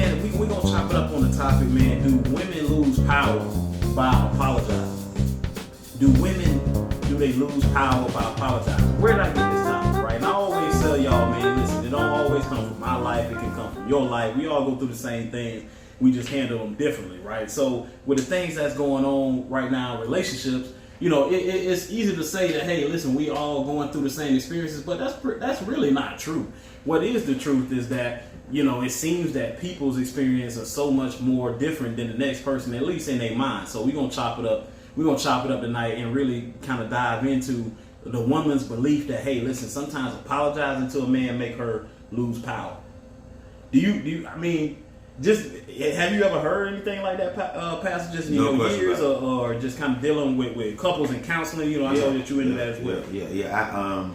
man, we're going to chop it up on the topic, man. Do women lose power by apologizing? Do they lose power by apologizing? Where did I get this topic, right? And I always tell y'all, man, listen, it don't always come from my life. It can come from your life. We all go through the same things. We just handle them differently, right? So with the things that's going on right now in relationships, you know, it's easy to say that, hey, listen, we all going through the same experiences, but that's really not true. What is the truth is that, you know, it seems that people's experience are so much more different than the next person, at least in their mind. So we're gonna chop it up. We're gonna chop it up tonight and really kind of dive into the woman's belief that, hey, listen, sometimes apologizing to a man make her lose power. Do you? I mean, just have you ever heard anything like that, passages in your years, or just kind of dealing with couples and counseling? You know, I know that you into that as well. Yeah.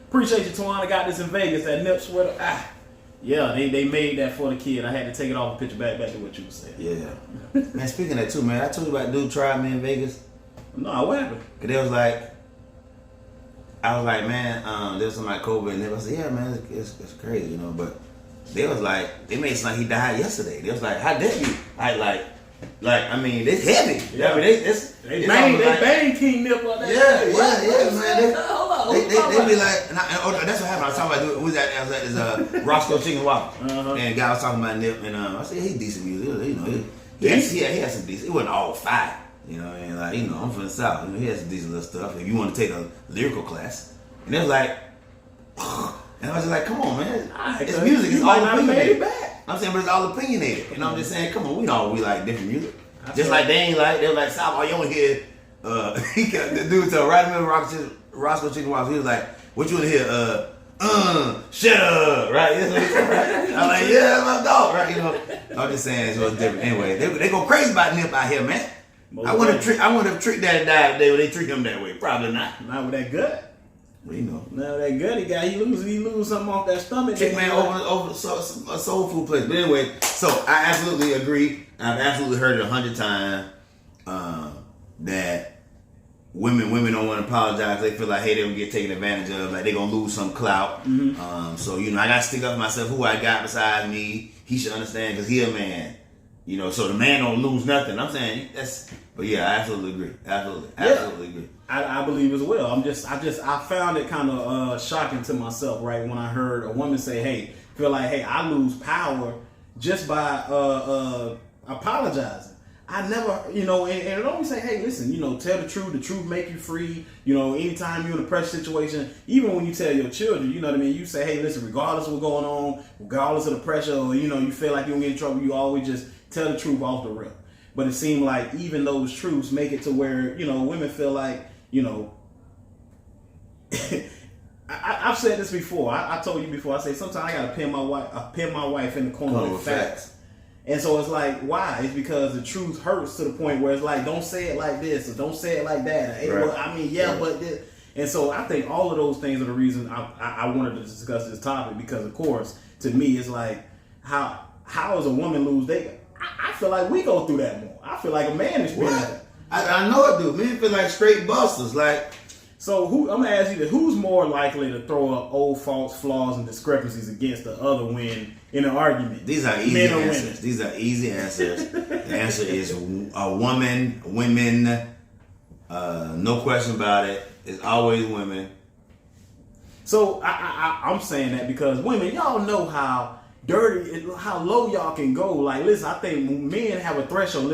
Appreciate you, Tawana. Got this in Vegas. That nip sweater. Yeah, they made that for the kid. I had to take it off and pitch it back to what you were saying. Yeah. Man, speaking of that too, man, I told you about dude tried me in Vegas. No, what happened? Cause I was like, man, there was somebody COVID, and they was like, yeah, man, it's crazy, you know. But they was like, they made it sound like he died yesterday. They was like, how dare you? I mean, it's heavy. Yeah. I mean, they bang King Nip on that. Yeah, man. They be like, that's what happened. I was talking about, I was at Roscoe Chicken Waffle, and the guy was talking about Nip, and I said, he's decent music, you know. He had some decent. It wasn't all fire, you know. And like, you know, I'm from the South, you know, he had some decent little stuff. If you want to take a lyrical class, and it was like, and I was just like, come on, man, it's music. It's all opinionated. I'm saying, but it's all opinionated, and I'm just saying, come on, we like different music. Just like they were like, South, all you want to hear, the dude to right in the middle of Roscoe Chicken Waffle, he was like, what you want to hear? Shut up, right? That's what he said, right? I'm like, yeah, that's my dog, right? You know, I'm just saying it's what's different. Anyway, they go crazy about Nip out here, man. I wonder if Trick Daddy died today, would they treat him that way? Probably not. Not with that gut. Well, you know. Not with that gut. He lose something off that stomach. Trick man over a soul food place. But anyway, so I absolutely agree. I've absolutely heard it 100 times that women don't want to apologize. They feel like, hey, they're going to get taken advantage of. Like, they're going to lose some clout. Mm-hmm. So, you know, I got to stick up for myself. Who I got beside me, he should understand because he a man. You know, so the man don't lose nothing. I'm saying but yeah, I absolutely agree. Absolutely agree. I believe as well. I found it kind of shocking to myself, right? When I heard a woman say, hey, feel like, hey, I lose power just by apologizing. I never, you know, and it always say, hey, listen, you know, tell the truth make you free. You know, anytime you're in a pressure situation, even when you tell your children, you know what I mean, you say, hey, listen, regardless of what's going on, regardless of the pressure, or, you know, you feel like you don't get in trouble, you always just tell the truth off the rip. But it seemed like even those truths make it to where, you know, women feel like, you know, I've said this before. I told you before, I say sometimes I got to pin my wife in the corner with facts. And so it's like, why? It's because the truth hurts to the point where it's like, don't say it like this or don't say it like that. Hey, right. Well, I mean, yeah, right. But this. And so I think all of those things are the reason I wanted to discuss this topic because, of course, to me, it's like, how does a woman lose? I feel like we go through that more. I feel like a man experiences that. I know it do. Men feel like straight busters. Like, so I'm gonna ask you this: who's more likely to throw up old faults, flaws, and discrepancies against the other when in an argument? These are easy answers. These are easy answers. The answer is a woman, women. No question about it. It's always women. So I'm saying that because women, y'all know how dirty, how low y'all can go. Like, listen, I think men have a threshold.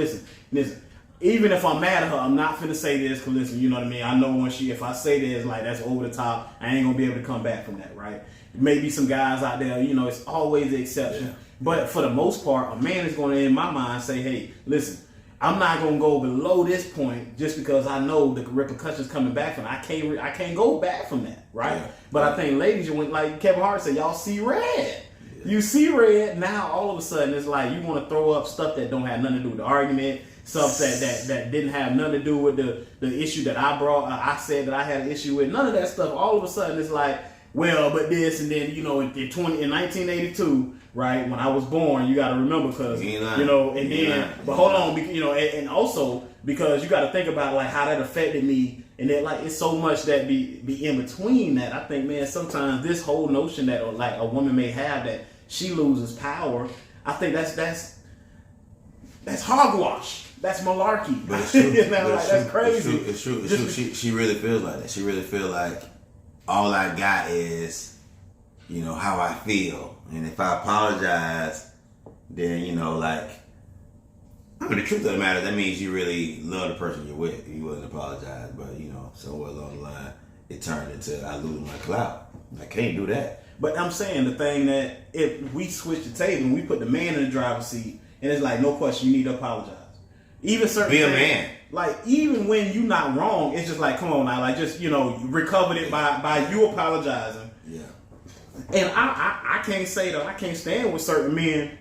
Listen. Even if I'm mad at her, I'm not finna say this because listen, you know what I mean? I know if I say this, like that's over the top, I ain't gonna be able to come back from that, right? Maybe some guys out there, you know, it's always the exception. Yeah. But for the most part, a man is gonna, in my mind, say, hey, listen, I'm not gonna go below this point just because I know the repercussions coming back from it. I can't go back from that, right? Yeah. But I think ladies, you went like Kevin Hart said, y'all see red. Yeah. You see red, now all of a sudden it's like you want to throw up stuff that don't have nothing to do with the argument. Stuff that didn't have nothing to do with the issue that I brought. I said that I had an issue with. None of that stuff. All of a sudden, it's like, well, but this and then, you know, in 1982, right, when I was born, you got to remember because, you know, and then, but hold on, you know, and also because you got to think about like how that affected me, and then like it's so much that be in between that. I think, man, sometimes this whole notion that like a woman may have that she loses power. I think that's hogwash. That's malarkey. But it's true. That's crazy. It's true. She really feels like that. She really feels like all I got is, how I feel. And if I apologize, then, the truth of the matter, that means you really love the person you're with. You wouldn't apologize. But, somewhere along the line, it turned into I lose my clout. I can't do that. But I'm saying the thing that if we switch the table and we put the man in the driver's seat, and it's like, no question, you need to apologize. Even certain be a things, man. Like, even when you're not wrong, it's just like, come on now, like, just, recovered it by you apologizing. Yeah. And I can't say that I can't stand with certain men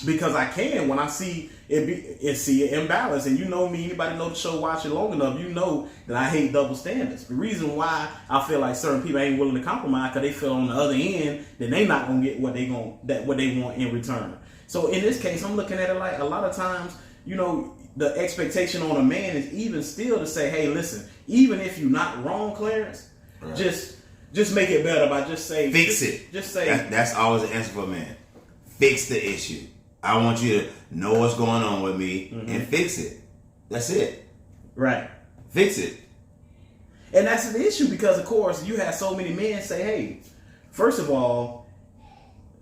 because I can when I see see an imbalance. And you know me, anybody know the show, watch it long enough, you know that I hate double standards. The reason why I feel like certain people ain't willing to compromise because they feel on the other end that they not gonna get what they want in return. So in this case, I'm looking at it like a lot of times, the expectation on a man is even still to say, hey, listen, even if you're not wrong, Clarence, right, just make it better by just say fix it. Just say that's always the answer for a man. Fix the issue. I want you to know what's going on with me and fix it. That's it. Right. Fix it. And that's the issue because, of course, you have so many men say, hey, first of all,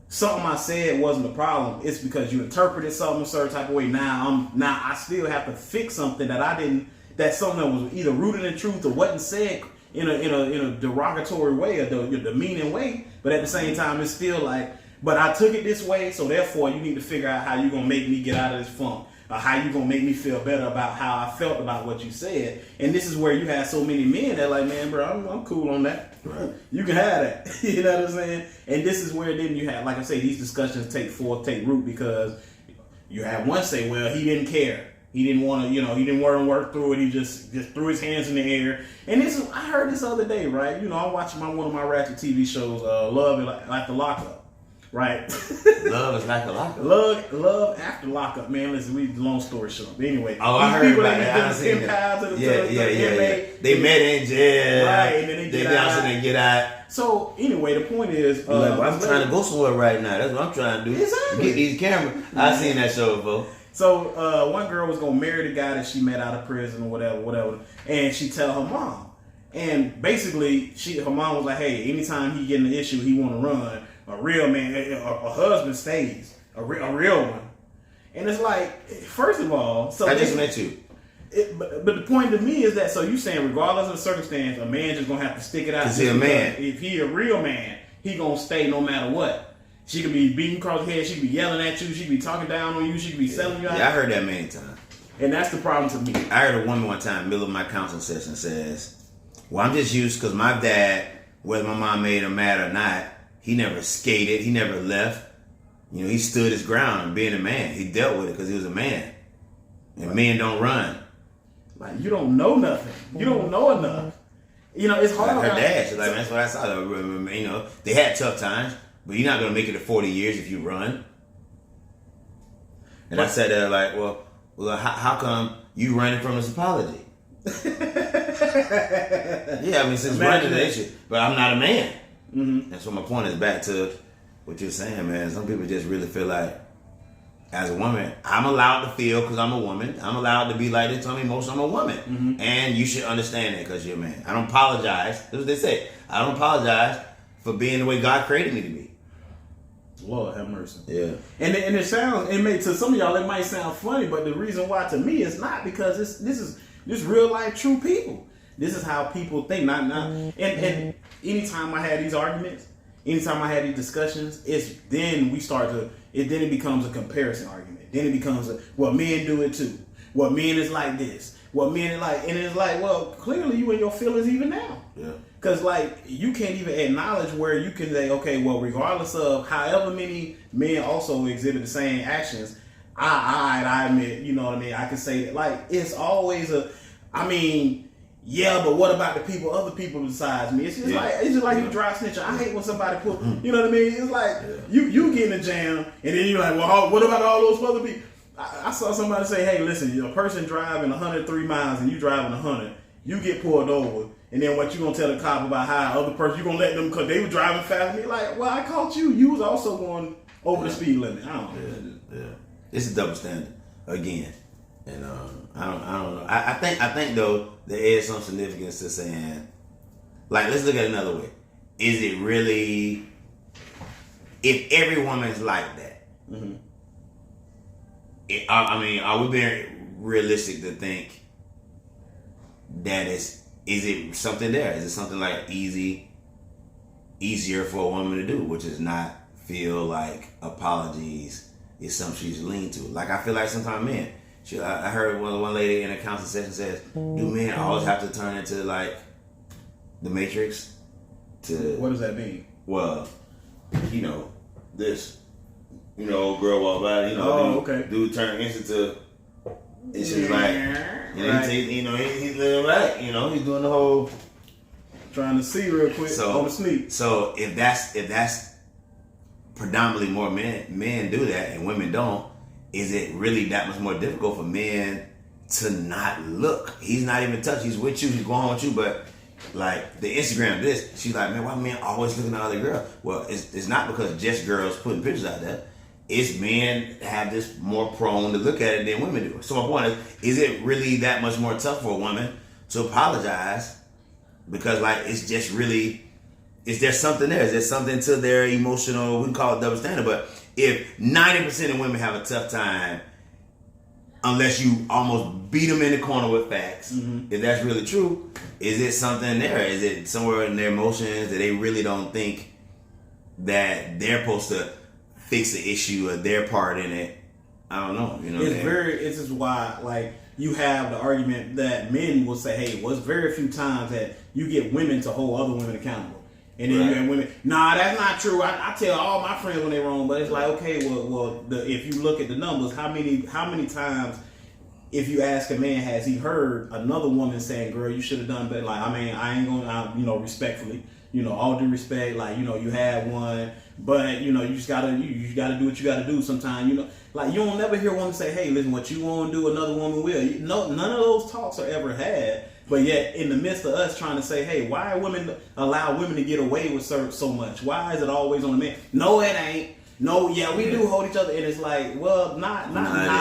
something I said wasn't a problem. It's because you interpreted something a certain type of way. Now I still have to fix something that's something that was either rooted in truth or wasn't said in a derogatory way or the demeaning way. But at the same time, it's still like, but I took it this way, so therefore you need to figure out how you're going to make me get out of this funk. Or how you going to make me feel better about how I felt about what you said. And this is where you have so many men that like, man, bro, I'm cool on that. Right. You can have that. You know what I'm saying? And this is where then you have, like I say, these discussions take root because you have one say, well, he didn't care. He didn't want to, he didn't want to work through it. He just threw his hands in the air. And I heard this other day, right? I'm watching one of my ratchet TV shows, Love Like the Lockup. Right. Love is like a lockup. Love after lockup, man. Listen, long story short. But anyway, I heard about that. Yeah. They met in jail. Right, and then they get out. So anyway, the point is, I'm trying to go somewhere right now. That's what I'm trying to do. Exactly. Get these cameras. I seen that show before. So one girl was gonna marry the guy that she met out of prison or whatever, and she tell her mom, and basically her mom was like, hey, anytime he get in an issue, he want to run. A real man, a husband stays. A real one. And it's like, first of all... So I just met you. But the point to me is that, so you saying regardless of the circumstance, a man just going to have to stick it out. Because he's a man. If he a real man, he going to stay no matter what. She could be beating across the head. She could be yelling at you. She could be talking down on you. She could be selling you out. Yeah, I heard that many times. And that's the problem to me. I heard a woman one time, middle of my counseling session, says, well, I'm just used because my dad, whether my mom made him mad or not, he never skated. He never left. He stood his ground being a man. He dealt with it because he was a man. And men don't run. Like, you don't know nothing. You don't know enough. It's hard. Like her dad, she's like, man, that's what I saw. They had tough times, but you're not going to make it to 40 years if you run. And I sat there like, well, how come you running from this apology? Yeah, since running the issue. But I'm not a man. Mm-hmm. And so my point is back to what you're saying, man. Some people just really feel like, as a woman, I'm allowed to feel because I'm a woman. I'm allowed to be like this. I'm emotional. I'm a woman. Mm-hmm. And you should understand that because you're a man. I don't apologize. That's what they say. I don't apologize for being the way God created me to be. Lord have mercy. Yeah. And to some of y'all, it might sound funny, but the reason why to me it's not because this is real life true people. This is how people think. And anytime I had these arguments, anytime I had these discussions, then it becomes a comparison argument. Then it becomes men do it too. Well, men is like this. Well, men is like, and it's like, well, clearly you in your feelings even now. Yeah. Because you can't even acknowledge where you can say, okay, well, regardless of however many men also exhibit the same actions, I admit, you know what I mean? I can say that, it's always yeah, but what about the other people besides me? It's just like you dry snitching. I hate when somebody put, you know what I mean? It's like you get in a jam and then you're like, well, what about all those other people? I saw somebody say, hey, listen, a person driving 103 miles and you driving 100, you get pulled over, And then what you gonna tell the cop about how other person you gonna let them because they were driving fast? And be like, well, I caught you. You was also going over the speed limit. I don't know. Yeah. It's a double standard again, and I don't know. I think though there is some significance to saying, like, let's look at it another way. Is it really, if every woman's like that? Mm-hmm. Are we being realistic to think that is it something there? Is it something like easier for a woman to do, which is not feel like apologies is something she's leaned to? Like, I feel like sometimes men, I heard one lady in a counseling session says, do men always have to turn into like the Matrix? What does that mean? Well, this. Old girl walk by, dude turn instant to, it's just like, right. He's living right, he's doing the whole trying to see real quick on the sneak. So if that's predominantly more men do that and women don't, is it really that much more difficult for men to not look? He's not even touched, he's with you, he's going with you, but like the Instagram this, she's like, man, why men always looking at other girls? Well, it's not because just girls putting pictures out there. It's men have this more prone to look at it than women do. So my point is it really that much more tough for a woman to apologize? Because like it's just really, is there something there? Is there something to their emotional, we can call it double standard, but if 90% of women have a tough time, unless you almost beat them in the corner with facts, if that's really true, is it something there? Is it somewhere in their emotions that they really don't think that they're supposed to fix the issue or their part in it? I don't know. It's just why, like, you have the argument that men will say, hey, it's very few times that you get women to hold other women accountable. And then you have women, nah, that's not true. I tell all my friends when they're wrong, but it's like, okay, if you look at the numbers, how many times, if you ask a man, has he heard another woman saying, girl, you should have done better? Like, I ain't gonna, respectfully, all due respect, like, you had one, but, you just gotta do what you gotta do sometimes, like, you don't never hear a woman say, hey, listen, what you want to do, another woman will. No, none of those talks are ever had. But yet, in the midst of us trying to say, hey, why allow women to get away with so much? Why is it always on the men? No, it ain't. No, yeah, we do hold each other. And it's like, well, not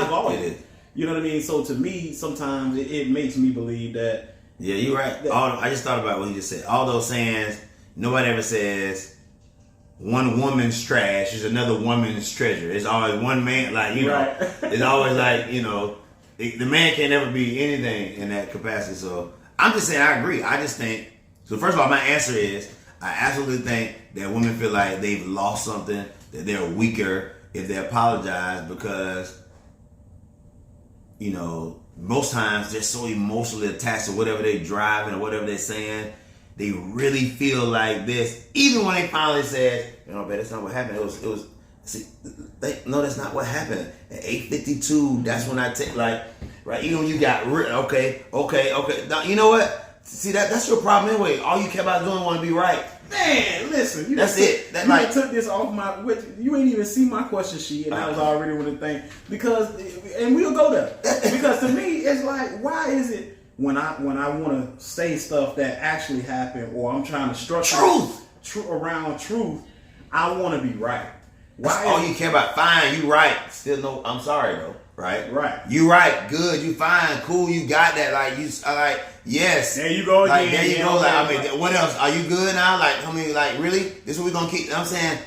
always. You know what I mean? So to me, sometimes it makes me believe that. Yeah, you're right. I just thought about what you just said. All those sayings, nobody ever says one woman's trash is another woman's treasure. It's always one man, like, right. It's always like, the man can't ever be anything in that capacity. So I'm just saying I agree. I just think, so first of all, my answer is I absolutely think that women feel like they've lost something, that they're weaker if they apologize because, most times they're so emotionally attached to whatever they're driving or whatever they're saying. They really feel like this. Even when they finally said, but that's not what happened. It was no, that's not what happened. At 8:52, that's when I take, like, right, even when you got okay. Now, you know what? See, that's your problem anyway. All you care about doing want to be right. Man, listen. That's it. You took this off you ain't even see my question sheet, and I was already with the thing. And we'll go there. Because to me, it's like, why is it when I want to say stuff that actually happened, or I'm trying to structure around truth, I want to be right. Why? All you care about? Fine, you right. Still no. I'm sorry though. Right. Right. You right. Good. You fine. Cool. You got that. Like you. Like yes. There you go. Like again. there you go. Like what else? Are you good now? Like like really? This is what we gonna keep. I'm saying.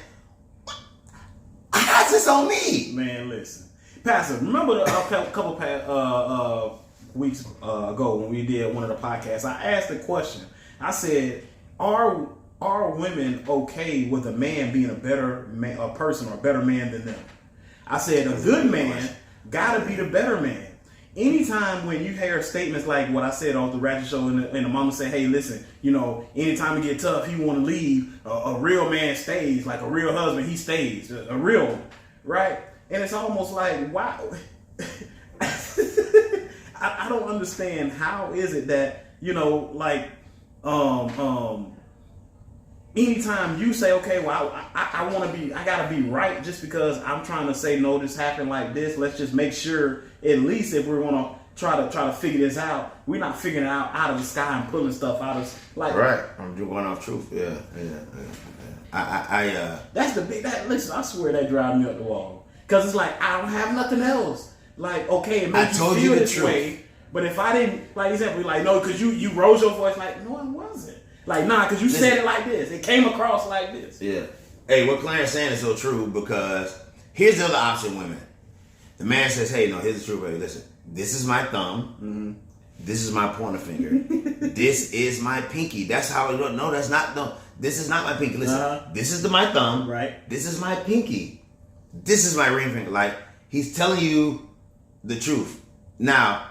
How's this on me? Man, listen, Pastor. Remember a couple weeks ago when we did one of the podcasts? I asked the question. I said, Are women okay with a man being a better person or a better man than them? I said a good man gotta be the better man. Anytime when you hear statements like what I said on the Ratchet Show and the mama say, hey, listen, anytime he get tough, he want to leave, a real man stays, like a real husband, he stays, a real one, right? And it's almost like, wow. I don't understand how is it that, anytime you say, okay, well, I gotta be right just because I'm trying to say, no, this happened like this. Let's just make sure, at least if we're gonna try to figure this out. We're not figuring it out of the sky and pulling stuff out of like. Right, I'm just going off truth. Yeah. That's the big. Listen, I swear that drives me up the wall. Cause it's like I don't have nothing else. Like, okay, it makes you feel this way. But if I didn't, like example, like no, cause you rose your voice like, no, I wasn't. Like, nah, cause you said it like this. It came across like this. Yeah. Hey, what Clarence saying is so true because here's the other option, women. The man says, hey, no, here's the truth, baby. Listen, this is my thumb. Mm-hmm. This is my pointer finger. This is my pinky. That's how it no, that's not no. This is not my pinky. Listen, this is my thumb. Right. This is my pinky. This is my ring finger. Like, he's telling you the truth. Now,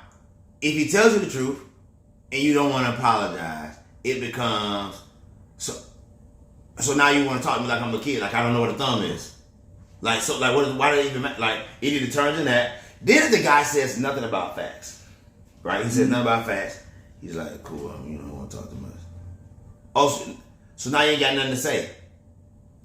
if he tells you the truth and you don't want to apologize, it becomes so now you want to talk to me like I'm a kid, like I don't know what a thumb is. Like, so, like, why did it even matter? Like, it either turns in that. Then if the guy says nothing about facts, right? He says nothing about facts. He's like, cool, you don't want to talk to much. Oh, so now you ain't got nothing to say.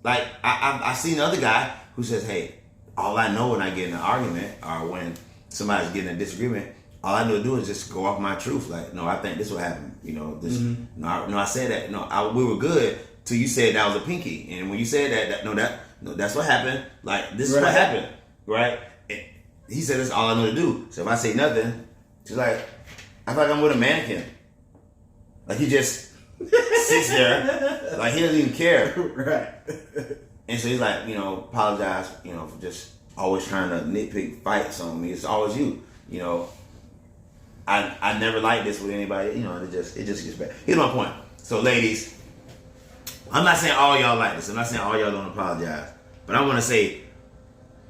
Like, I've seen the other guy who says, hey, all I know when I get in an argument or when somebody's getting a disagreement, all I know to do is just go off my truth. Like, no, I think this will happen. You know, this. No, I said that. No, we were good till you said that was a pinky. And when you said that, that's what happened. Like, this is what happened, right? And he said that's all I know to do. So if I say nothing, she's like, I feel like I'm with a mannequin. Like, he just sits there, like he doesn't even care, right? And so he's like, apologize, for just always trying to nitpick, fight something. It's always you, I never liked this with anybody, it just gets bad. Here's my point. So ladies, I'm not saying all y'all like this. I'm not saying all y'all don't apologize. But I want to say,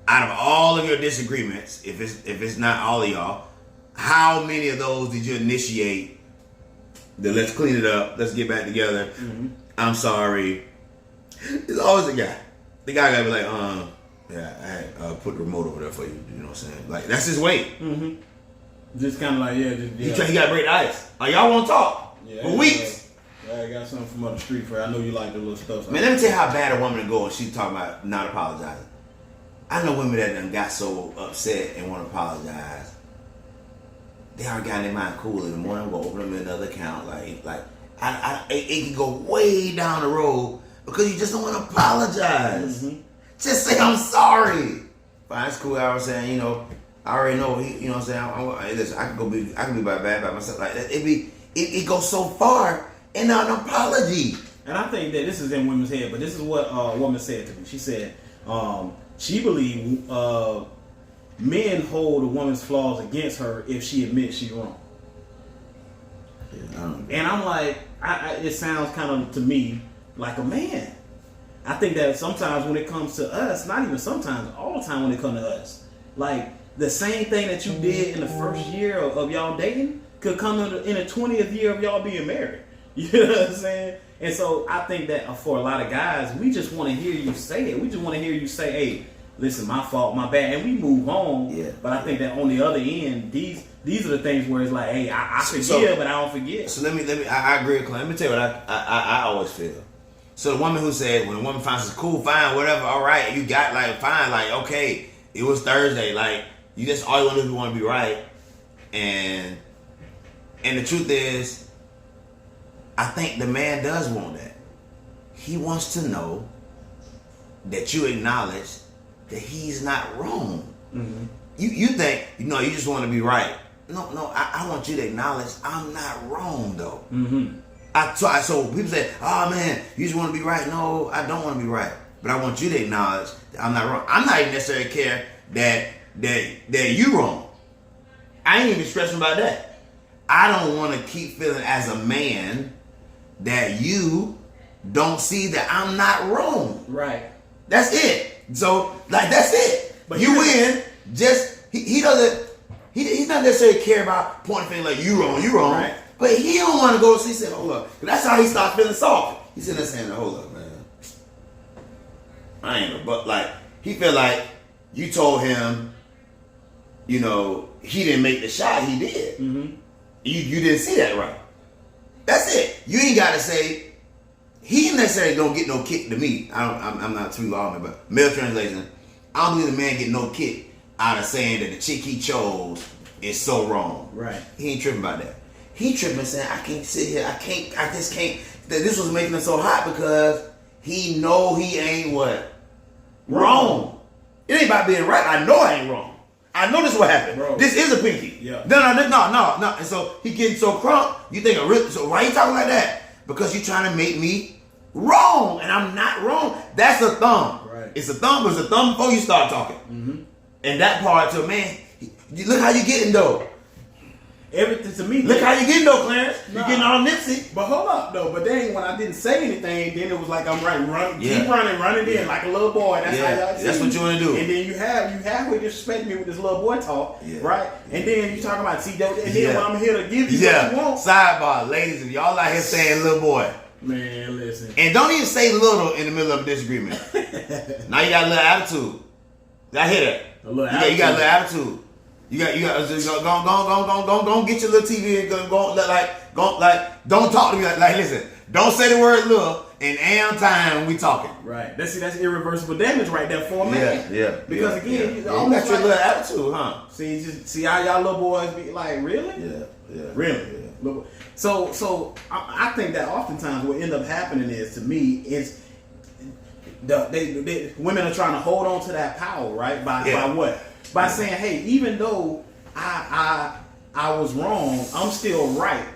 out of all of your disagreements, if it's not all of y'all, how many of those did you initiate? The let's clean it up, let's get back together. Mm-hmm. I'm sorry. It's always the guy. The guy gotta be like, I put the remote over there for you. You know what I'm saying? Like, that's his way. Mm-hmm. Just kind of like, He got to break the ice. Like, y'all won't talk for weeks. I got something from up the street for you. I know you like the little stuff. Man, let me tell you how bad a woman to go and she's talking about not apologizing. I know women that done got so upset and want to apologize. They already got in their mind cool in the morning. I'm going to open them another account. It can go way down the road because you just don't want to apologize. Mm-hmm. Just say, I'm sorry. Fine, it's cool. I was saying, I already know, you know what I'm saying? Listen, I can be bad by myself. Like, it goes so far in an apology. And I think that this is in women's head, but this is what a woman said to me. She said, she believed men hold a woman's flaws against her if she admits she's wrong. Yeah, and I'm like, it sounds kind of to me like a man. I think that sometimes when it comes to us, not even sometimes, all the time when it comes to us, like the same thing that you did in the first year of y'all dating could come in the 20th year of y'all being married. You know what I'm saying? And so I think that for a lot of guys, we just want to hear you say it. We just want to hear you say, hey, listen, my fault, my bad, and we move on. Yeah. But I think that on the other end, these are the things where it's like, hey, I forgive, but I don't forget. So let me. I agree with Clint. Let me tell you what I always feel. So the woman who said, when a woman finds it's cool, fine, whatever, all right, you got fine, okay, it was Thursday, you just all you want to do is want to be right, and the truth is, I think the man does want that. He wants to know that you acknowledge that he's not wrong. Mm-hmm. You think, you just want to be right. No, I want you to acknowledge I'm not wrong, though. Mm-hmm. So people say, oh man, you just want to be right. No, I don't want to be right. But I want you to acknowledge that I'm not wrong. I'm not even necessarily care that you wrong. I ain't even stressing about that. I don't want to keep feeling as a man that you don't see that I'm not wrong. Right. That's it. So, that's it. But you win. Just, he doesn't, he's not necessarily care about pointing finger you wrong. Right. But he don't want to go, so he said, hold up. That's how he started feeling soft. He said, saying, hold up, man. I ain't but he feel like you told him, he didn't make the shot, he did. Mm-hmm. You didn't see that right. That's it. You ain't got to say, he ain't necessarily don't get no kick to me. I'm not too long, but male translation, I don't believe the man get no kick out of saying that the chick he chose is so wrong. Right. He ain't tripping about that. He tripping saying, I can't sit here. I just can't. This was making him so hot because he know he ain't what? Wrong. It ain't about being right. I know I ain't wrong. I know this is what happened. Bro. This is a pinky. Yeah. No. And so he getting so crunk. You think so why you talking like that? Because you trying to make me wrong, and I'm not wrong. That's a thumb. Right. It's a thumb. It's a thumb before you start talking. Mm-hmm. And that part to man, look how you getting though. Everything to me. Look how you getting though, Clarence. You getting all nipsy. But hold up though. But then when I didn't say anything, then it was like I'm running, yeah. keep running in like a little boy. That's how y'all see. That's what you want to do. And then you halfway disrespect me with this little boy talk, right? And then you talking about and then when I'm here to give you what you want. Sidebar, ladies, if y'all out here saying little boy, man, listen. And don't even say little in the middle of a disagreement. Now you got a little attitude. I hear that. A little attitude. You got a little attitude. You got go get your little TV and go don't talk to me like listen, don't say the word little and am time when we talking. Right. That's irreversible damage right there for a man. Yeah. Because again, you got your little attitude, huh? See how y'all little boys be like, really? Yeah. Really? Yeah. So I think that oftentimes what end up happening is to me is women are trying to hold on to that power, right? By what? By saying, hey, even though I was wrong, I'm still right.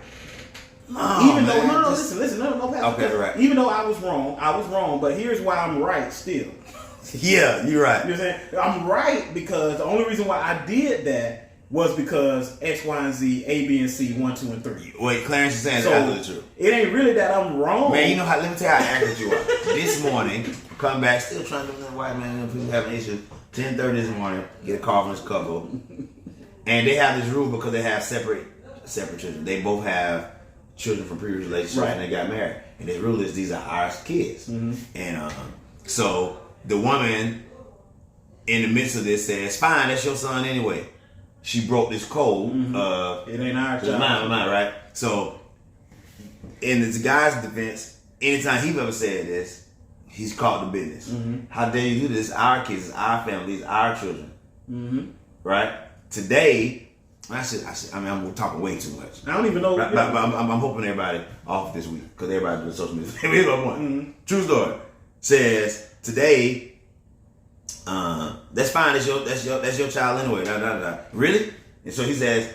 Listen, okay, right. Even though I was wrong, but here's why I'm right still. Yeah, you're right. You know what I'm saying? I'm right because the only reason why I did that was because X, Y, and Z, A, B, and C, 1, 2, and 3. Wait, Clarence is saying that's absolutely true. It ain't really that I'm wrong. Man, you know how, let me tell you how accurate you are. This morning, come back, still trying to do that white man, people having issues. 10:30 this morning, get a call from this couple. And they have this rule because they have separate children. They both have children from previous relationships and they got married. And the rule is these are our kids. Mm-hmm. And so the woman in the midst of this says, fine, that's your son anyway. She broke this code. Mm-hmm. It ain't our child. Mine, right? So in this guy's defense, anytime he's ever said this, he's caught the business. Mm-hmm. How dare you do this? It's our kids, it's our families, our children. Mm-hmm. Right? Today, I'm talking way too much. I don't even know. But I'm hoping everybody off this week because everybody doing social media. Here's my point. Mm-hmm. True story. Says today, that's fine. That's your child anyway. Really? And so he says,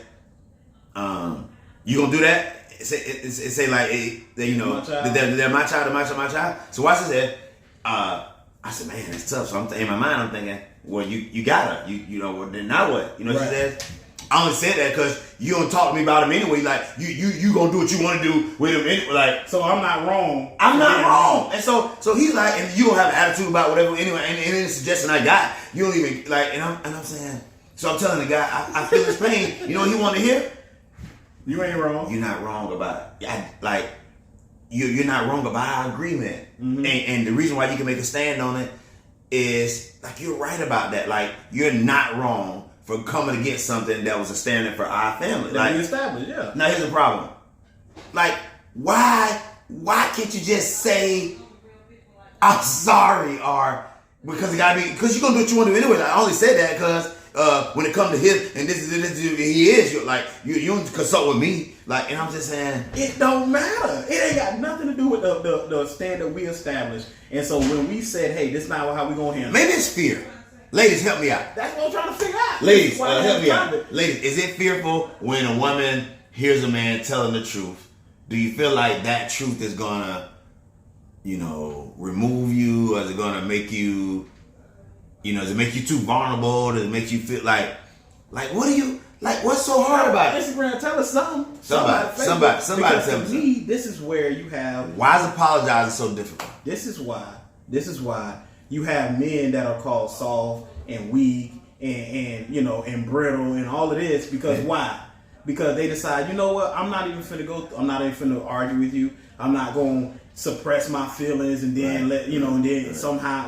you gonna do that? It say like, they're my child, my child. So watch this. I said, man, that's tough. So in my mind, I'm thinking, well, you got her. Well, then now what? You know what she says? I only said that because you don't talk to me about him anyway. Like, you gonna do what you want to do with him anyway. Like, so I'm not wrong. I'm not wrong. And so he's like, and you don't have an attitude about whatever anyway. And any suggestion I got, you don't even like. And I'm saying, so I'm telling the guy, I feel his pain. You know what he want to hear? You ain't wrong. You're not wrong about it. You're not wrong about our agreement. Mm-hmm. And the reason why you can make a stand on it is like you're right about that. Like you're not wrong for coming against something that was a standard for our family. That we established, yeah. Now here's the problem. Like, why can't you just say I'm sorry or because you're gonna do what you want to do anyway. I only said that because when it comes to his and this he is you don't consult with me and I'm just saying it don't matter. It ain't got nothing to do with the standard we established. And so when we said, hey, this is not how we gonna handle it. Maybe it's fear. Ladies, help me out. That's what I'm trying to figure out. Ladies, help me out. Ladies, is it fearful when a woman hears a man telling the truth? Do you feel like that truth is gonna, remove you, or is it gonna make you? Does it make you too vulnerable? Does it make you feel like what do you what's so hard about it? Instagram, tell us something. Somebody tell me. Me, this is where you have. Why is apologizing so difficult? This is why you have men that are called soft and weak and brittle and all of this because why? Because they decide, you know what? I'm not even finna argue with you. I'm not going to suppress my feelings and then somehow,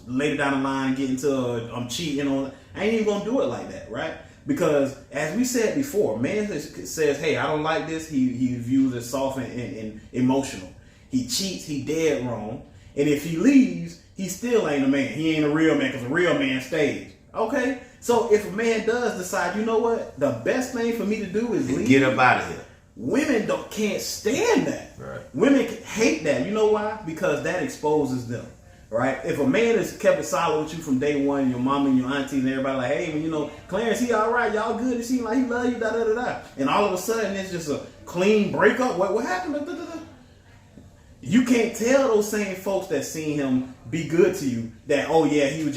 later down the line get into I'm cheating on. I ain't even going to do it like that, right? Because as we said before, man says, hey, I don't like this. He views as soft and emotional. He cheats. He dead wrong. And if he leaves, he still ain't a man. He ain't a real man because a real man stays. Okay? So if a man does decide, you know what? The best thing for me to do is leave. Get up out of here. Women can't stand that. Right. Women hate that. You know why? Because that exposes them. Right? If a man has kept it solid with you from day one, your mama and your aunties and everybody like, hey, you know, Clarence, he all right, y'all good. It seems like he love you, da da da da. And all of a sudden, it's just a clean breakup. What happened? Da, da, da, da. You can't tell those same folks that seen him be good to you that, oh yeah, he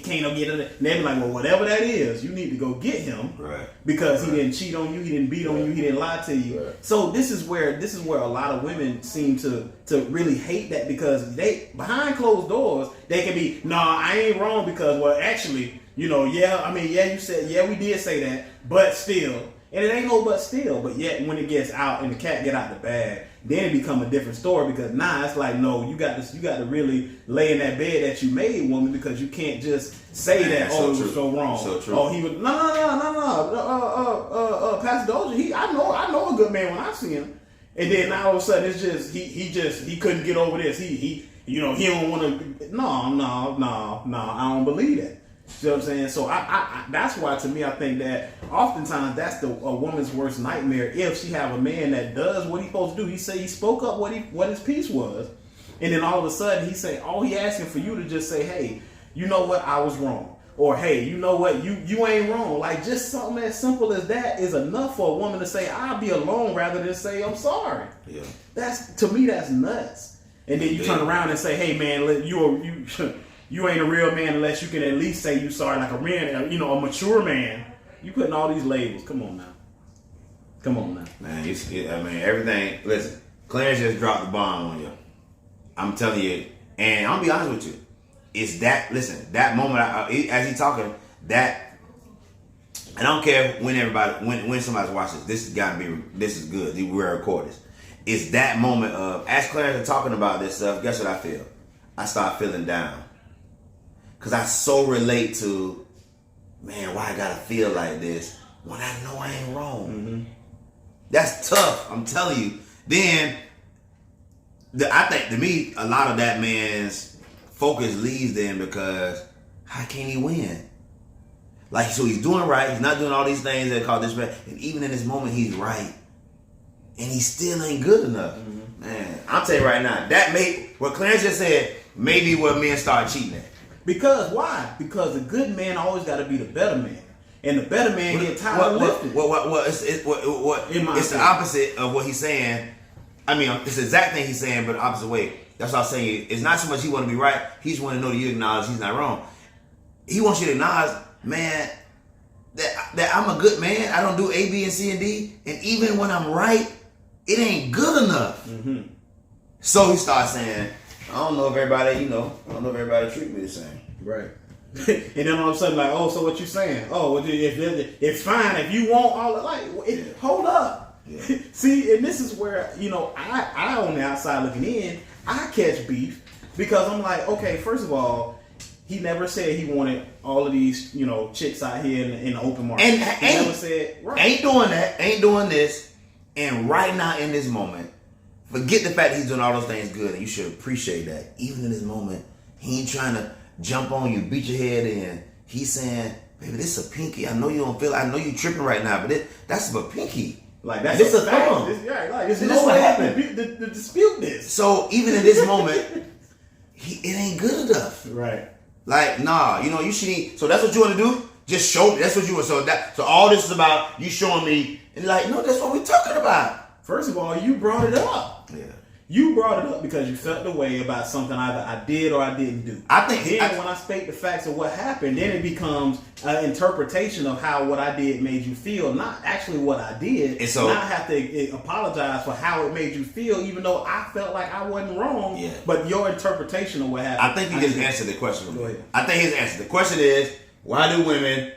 can't get it. And they be like, well, whatever that is, you need to go get him, right? Because he didn't cheat on you, he didn't beat on you, he didn't lie to you. Right. So this is where a lot of women seem to really hate that, because they behind closed doors they can be, nah, I ain't wrong because, well, actually, you know, you said, yeah, we did say that, but still. And it ain't no but still, but yet when it gets out and the cat get out the bag, then it become a different story, because now it's like, no, you got to really lay in that bed that you made, woman, because you can't just say that, oh, it was so wrong. So true. Oh, he was no. Pastor Dozier, I know a good man when I see him, and then now all of a sudden it's just he couldn't get over this. He don't want to. No, I don't believe that. You know what I'm saying? So I that's why, to me, I think that oftentimes that's a woman's worst nightmare, if she have a man that does what he's supposed to do. He spoke up what his piece was, and then all of a sudden he asking for you to just say, hey, you know what, I was wrong, or hey, you know what, you ain't wrong. Like, just something as simple as that is enough for a woman to say, I'll be alone, rather than say I'm sorry. Yeah, to me that's nuts. And then you turn around and say, hey man, you ain't a real man unless you can at least say you sorry, like a man, a mature man. You putting all these labels. Come on now. Man, everything. Listen, Clarence just dropped the bomb on you. I'm telling you, and I'll be honest with you. It's that. Listen, that moment as he talking, that, and I don't care when somebody's watching this. This is good. We record this. It's that moment of, as Clarence is talking about this stuff. Guess what I feel? I start feeling down. Because I so relate to, man, why I gotta feel like this when I know I ain't wrong. Mm-hmm. That's tough, I'm telling you. Then, I think, to me, a lot of that man's focus leaves then, because how can he win? Like, so he's doing right, he's not doing all these things that call disrespect, and even in this moment, he's right. And he still ain't good enough. Mm-hmm. Man, I'll tell you right now, what Clarence just said, maybe where men start cheating at. Because why? Because the good man always got to be the better man, and the better man get tired of lifting. It's the opposite of what he's saying. I mean, it's the exact thing he's saying, but the opposite way. That's what I'm saying. It's not so much he want to be right. He just want to know that you acknowledge he's not wrong. He wants you to acknowledge, man, that I'm a good man. I don't do A, B, and C, and D, and even when I'm right, it ain't good enough. Mm-hmm. So he starts saying, I don't know if everybody treat me the same. Right. And then all of a sudden, like, oh, so what you saying? Oh, if it's fine if you want all of, hold up. Yeah. See, and this is where, I on the outside looking in, I catch beef, because I'm like, okay, first of all, he never said he wanted all of these, chicks out here in the open market. And he never said, right. Ain't doing that, ain't doing this, and right now in this moment, forget the fact that he's doing all those things good, and you should appreciate that. Even in this moment, he ain't trying to jump on you, beat your head in. He's saying, baby, this is a pinky. I know you don't feel, I know you tripping right now, but that's a pinky. Like, that's this a thumb. There's no way to dispute this. So even in this moment, it ain't good enough. Right. Like, nah, you shouldn't. So that's what you want to do? Just show me. That's what you want. So all this is about you showing me, and like, no, that's what we're talking about. First of all, you brought it up. Yeah. You brought it up because you felt the way about something either I did or I didn't do. I think when I state the facts of what happened, then it becomes an interpretation of how what I did made you feel, not actually what I did. And so now I have to apologize for how it made you feel, even though I felt like I wasn't wrong. Yeah. But your interpretation of what happened. I think you just answered the question. Go ahead. I think his answer. The question is, why do women?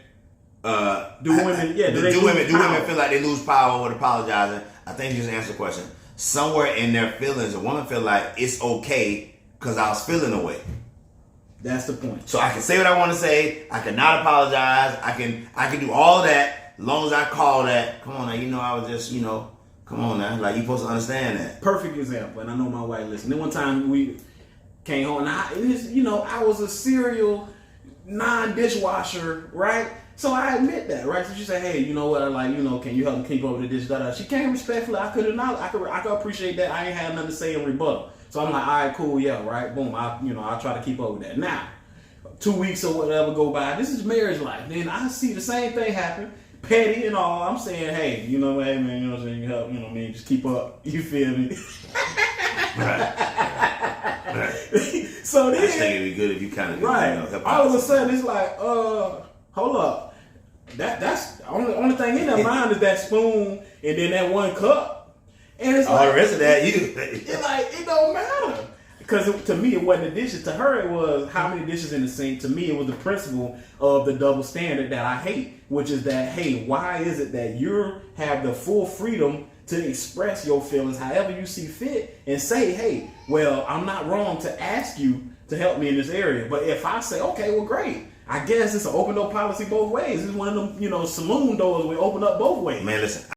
Do women feel like they lose power with apologizing? I think you just answered the question. Somewhere in their feelings, a woman feel like it's okay because I was feeling away. That's the point. So I can say what I want to say. I can not apologize. I can do all that as long as I call that. Come on now, I was just, come on now. Like, you supposed to understand that. Perfect example. And I know my wife listened. Then one time we came home and I was a serial non-dishwasher, right? So I admit that, right? So she said, hey, you know what? Can you help me keep up with the dish? She came respectfully. I could appreciate that. I ain't had nothing to say in rebuttal. So I'm like, all right, cool, yeah, right, boom. I'll try to keep up with that. Now, 2 weeks or whatever go by. This is marriage life. Then I see the same thing happen, petty and all. I'm saying, hey, hey man, you know what I'm saying? You help, just keep up. You feel me? Right. So then, I just think it'd be good if you kind of help all of a sudden it's like, hold up. That's the only thing in their mind is that spoon and then that one cup. And it's all the rest of that, it's like, it don't matter. Because to me, it wasn't the dishes. To her, it was how many dishes in the sink. To me, it was the principle of the double standard that I hate, which is that, hey, why is it that you have the full freedom to express your feelings however you see fit and say, hey, well, I'm not wrong to ask you to help me in this area. But if I say, okay, well, great. I guess it's an open door policy both ways. It's one of them, saloon doors we open up both ways. Man, listen.